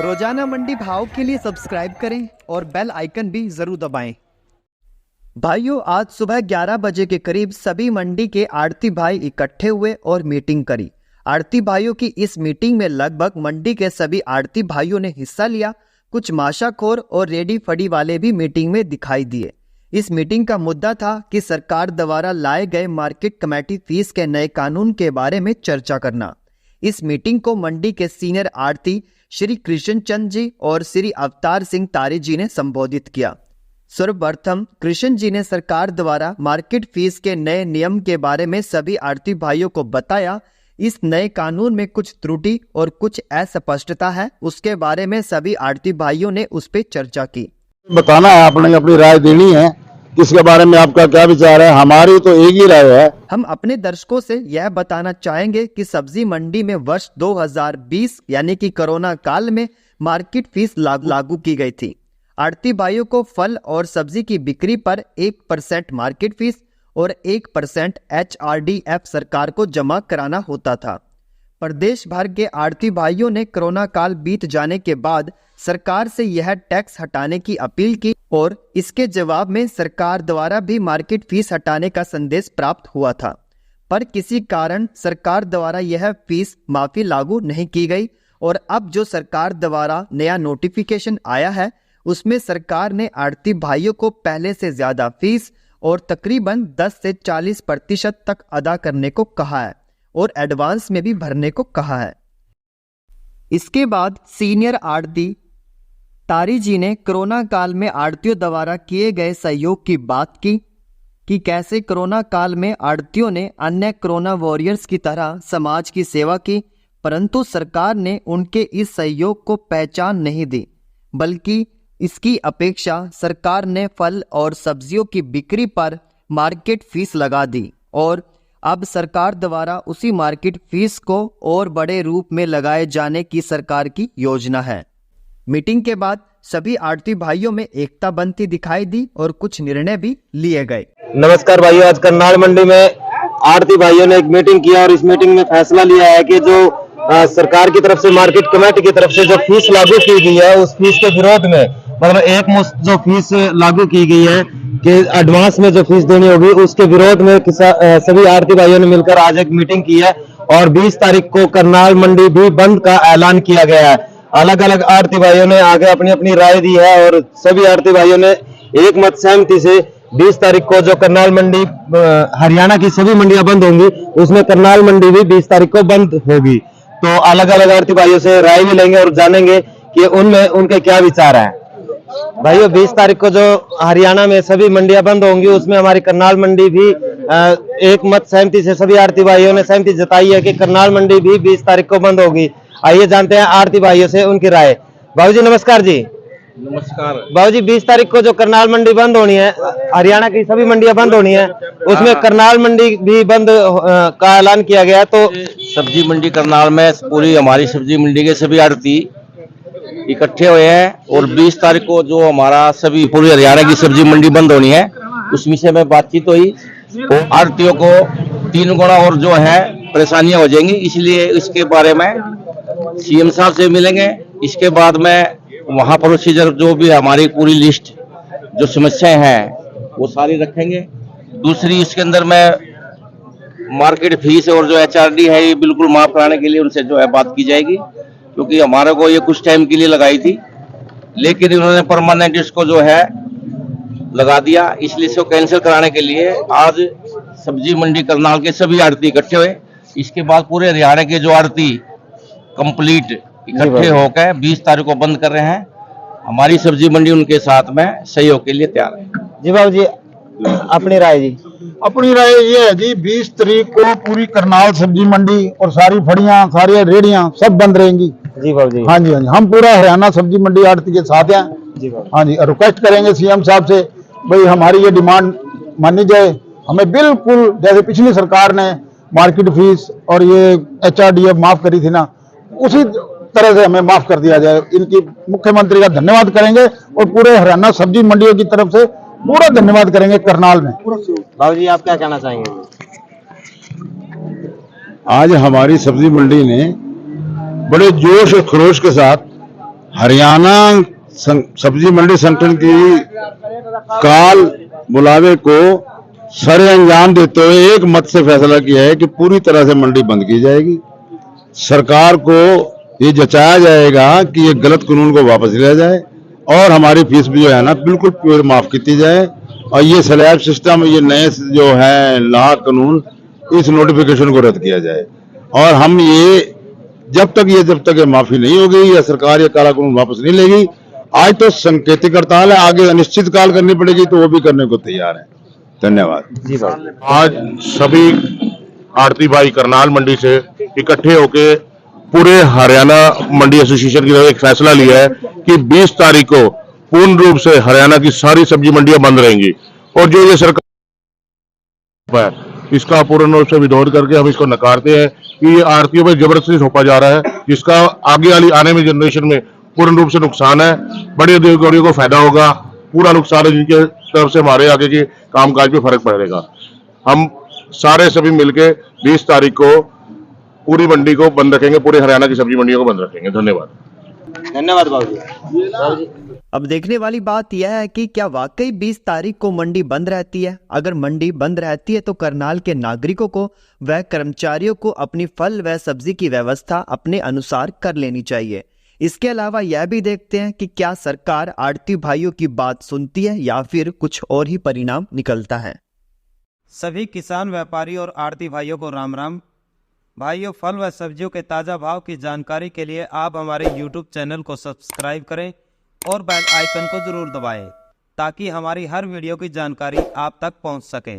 रोजाना मंडी भाव के लिए सब्सक्राइब करें और बेल आइकन भी जरूर दबाएं। भाइयों, आज सुबह 11 बजे के करीब सभी मंडी के आड़ती भाई इकट्ठे हुए और मीटिंग करी। आड़ती भाइयों की इस मीटिंग में लगभग मंडी के सभी आड़ती भाइयों ने हिस्सा लिया। कुछ माशाखोर और रेडी फड़ी वाले भी मीटिंग में दिखाई दिए। इस मीटिंग का मुद्दा था कि सरकार द्वारा लाए गए मार्केट कमेटी फीस के नए कानून के बारे में चर्चा करना। इस मीटिंग को मंडी के सीनियर आड़ती श्री कृष्ण चंद जी और श्री अवतार सिंह तारी जी ने संबोधित किया। सर्वप्रथम कृष्ण जी ने सरकार द्वारा मार्केट फीस के नए नियम के बारे में सभी आड़ती भाइयों को बताया। इस नए कानून में कुछ त्रुटि और कुछ अस्पष्टता है, उसके बारे में सभी आड़ती भाइयों ने उस पर चर्चा की। बताना है, आपने अपनी राय देनी है, इसके बारे में आपका क्या विचार है? हमारी तो एक ही राय है। हम अपने दर्शकों से यह बताना चाहेंगे कि सब्जी मंडी में वर्ष 2020 यानी कि कोरोना काल में मार्केट फीस लागू की गई थी। आड़ती भाइयों को फल और सब्जी की बिक्री पर 1% मार्केट फीस और 1% HRDF सरकार को जमा कराना होता था। प्रदेश भर के आड़ती भाइयों ने कोरोना काल बीत जाने के बाद सरकार से यह टैक्स हटाने की अपील की और इसके जवाब में सरकार द्वारा भी मार्केट फीस हटाने का संदेश प्राप्त हुआ था। पर किसी कारण सरकार द्वारा यह फीस माफी लागू नहीं की गई और अब जो सरकार द्वारा नया नोटिफिकेशन आया है उसमें सरकार ने आड़ती भाइयों को पहले से ज्यादा फीस और तकरीबन 10 से 40% तक अदा करने को कहा है और एडवांस में भी भरने को कहा है। इसके बाद सीनियर आड़ती तारी जी ने कोरोना काल में आड़तियों द्वारा किए गए सहयोग की बात की कि कैसे कोरोना काल में आड़तियों ने अन्य कोरोना वॉरियर्स की तरह समाज की सेवा की, परंतु सरकार ने उनके इस सहयोग को पहचान नहीं दी, बल्कि इसकी अपेक्षा सरकार ने फल और सब्जियों की बिक्री पर मार्केट फीस लगा दी और अब सरकार द्वारा उसी मार्केट फीस को और बड़े रूप में लगाए जाने की सरकार की योजना है। मीटिंग के बाद सभी आड़ती भाइयों में एकता बनती दिखाई दी और कुछ निर्णय भी लिए गए। नमस्कार भाइयों, आज करनाल मंडी में आड़ती भाइयों ने एक मीटिंग किया और इस मीटिंग में फैसला लिया है कि जो सरकार की तरफ से मार्केट कमेटी की तरफ से जो फीस लागू की गई है उस फीस के विरोध में, मतलब एक मुश्त जो फीस लागू की गई है कि एडवांस में जो फीस देनी होगी, उसके विरोध में सभी आड़ती भाइयों ने मिलकर आज एक मीटिंग की है और 20 तारीख को करनाल मंडी भी बंद का ऐलान किया गया है। अलग अलग आड़ती भाइयों ने आगे अपनी अपनी राय दी है और सभी आड़ती भाइयों ने एक मत सहमति से 20 तारीख को जो करनाल मंडी, हरियाणा की सभी मंडियां बंद होंगी, उसमें करनाल मंडी भी 20 तारीख को बंद होगी। तो अलग अलग आड़ती भाइयों से राय भी लेंगे और जानेंगे कि उनमें उनके क्या विचार हैं। भाइयों, 20 तारीख को जो हरियाणा में सभी मंडियां बंद होंगी उसमें हमारी करनाल मंडी भी एक मत सहमति से सभी आड़ती भाइयों ने सहमति जताई है कि करनाल मंडी भी 20 तारीख को बंद होगी। आइए जानते हैं आड़ती भाइयों से उनकी राय। बाबू जी नमस्कार जी। नमस्कार बाबू जी, 20 तारीख को जो करनाल मंडी बंद होनी है, हरियाणा की सभी मंडियां बंद होनी है, उसमें करनाल मंडी भी बंद का ऐलान किया गया। तो सब्जी मंडी करनाल में पूरी हमारी सब्जी मंडी के सभी आड़ती इकट्ठे हुए हैं और 20 तारीख को जो हमारा सभी पूरी हरियाणा की सब्जी मंडी बंद होनी है उस विषय में बातचीत हुई और आड़तियों को 3 गुना और जो है परेशानियां हो जाएंगी, इसलिए इसके बारे में सीएम साहब से मिलेंगे। इसके बाद में वहां प्रोसीजर जो भी हमारी पूरी लिस्ट जो समस्याएं हैं वो सारी रखेंगे। दूसरी इसके अंदर में मार्केट फीस और जो HRD है ये बिल्कुल माफ कराने के लिए उनसे जो है बात की जाएगी, क्योंकि हमारे को ये कुछ टाइम के लिए लगाई थी लेकिन उन्होंने परमानेंट इसको जो है लगा दिया, इसलिए इसको कैंसिल कराने के लिए आज सब्जी मंडी करनाल के सभी आड़ती इकट्ठे हुए। इसके बाद पूरे हरियाणा के जो आड़ती कंप्लीट इकट्ठे होकर 20 तारीख को बंद कर रहे हैं। हमारी सब्जी मंडी उनके साथ में सहयोग के लिए तैयार है। जी बाबू जी, अपनी राय जी। अपनी राय ये है जी, 20 तारीख को पूरी करनाल सब्जी मंडी और सारी फड़ियां, सारी रेडियां सब बंद रहेंगी। जी बाबू जी। हाँ जी, हाँ जी, हम पूरा हरियाणा सब्जी मंडी आड़ती के साथ हैं। जी बाबू। हाँ जी, रिक्वेस्ट करेंगे सीएम साहब से, भाई हमारी ये डिमांड मानी जाए। हमें बिल्कुल जैसे पिछली सरकार ने मार्केट फीस और ये HRDF माफ करी थी ना, उसी तरह से हमें माफ कर दिया जाए। इनकी मुख्यमंत्री का धन्यवाद करेंगे और पूरे हरियाणा सब्जी मंडियों की तरफ से पूरा धन्यवाद करेंगे करनाल में। बाबू जी, आप क्या कहना चाहेंगे? आज हमारी सब्जी मंडी ने बड़े जोश और खरोश के साथ हरियाणा सब्जी मंडी संगठन की काल बुलावे को सरे अंजाम देते हुए एक मत से फैसला किया है कि पूरी तरह से मंडी बंद की जाएगी। सरकार को ये जचाया जाएगा कि ये गलत कानून को वापस लिया जाए और हमारी फीस भी जो है ना बिल्कुल प्योर माफ की जाए, और ये स्लैब सिस्टम, ये नए जो है लॉ कानून, इस नोटिफिकेशन को रद्द किया जाए। और हम ये जब तक ये माफी नहीं होगी या सरकार ये काला कानून वापस नहीं लेगी, आज तो संकेतिक हड़ताल है, आगे अनिश्चितकाल करनी पड़ेगी तो वो भी करने को तैयार है। धन्यवाद। आज सभी आड़ती भाई करनाल मंडी से इकट्ठे होके पूरे हरियाणा मंडी एसोसिएशन की तरफ एक फैसला लिया है कि 20 तारीख को पूर्ण रूप से हरियाणा की सारी सब्जी मंडियां बंद रहेंगी, और जो ये सरकार है इसका पूर्ण रूप से विरोध करके हम इसको नकारते हैं कि ये आड़तियों पर जबरदस्ती सौंपा जा रहा है, जिसका आगे वाली आने में जनरेशन में पूर्ण रूप से नुकसान है। बड़े अधिकारियों को फायदा होगा, पूरा नुकसान है, जिनके तरफ से हमारे आगे के कामकाज पे फर्क पड़ेगा। हम सारे सभी मिलके 20 तारीख को पूरी मंडी को बंद रखेंगे, पूरे हरियाणा की सब्जी मंडियों को बंद रखेंगे। धन्यवाद बाबू। अब देखने वाली बात यह है कि क्या वाकई 20 तारीख को मंडी बंद रहती है। अगर मंडी बंद रहती है तो करनाल के नागरिकों को व कर्मचारियों को अपनी फल व सब्जी की व्यवस्था अपने अनुसार कर लेनी चाहिए। इसके अलावा यह भी देखते हैं कि क्या सरकार आड़ती भाइयों की बात सुनती है या फिर कुछ और ही परिणाम निकलता है। सभी किसान, व्यापारी और आड़ती भाइयों को राम राम। भाइयों, फल व सब्जियों के ताज़ा भाव की जानकारी के लिए आप हमारे YouTube चैनल को सब्सक्राइब करें और बेल आइकन को जरूर दबाएं ताकि हमारी हर वीडियो की जानकारी आप तक पहुंच सके।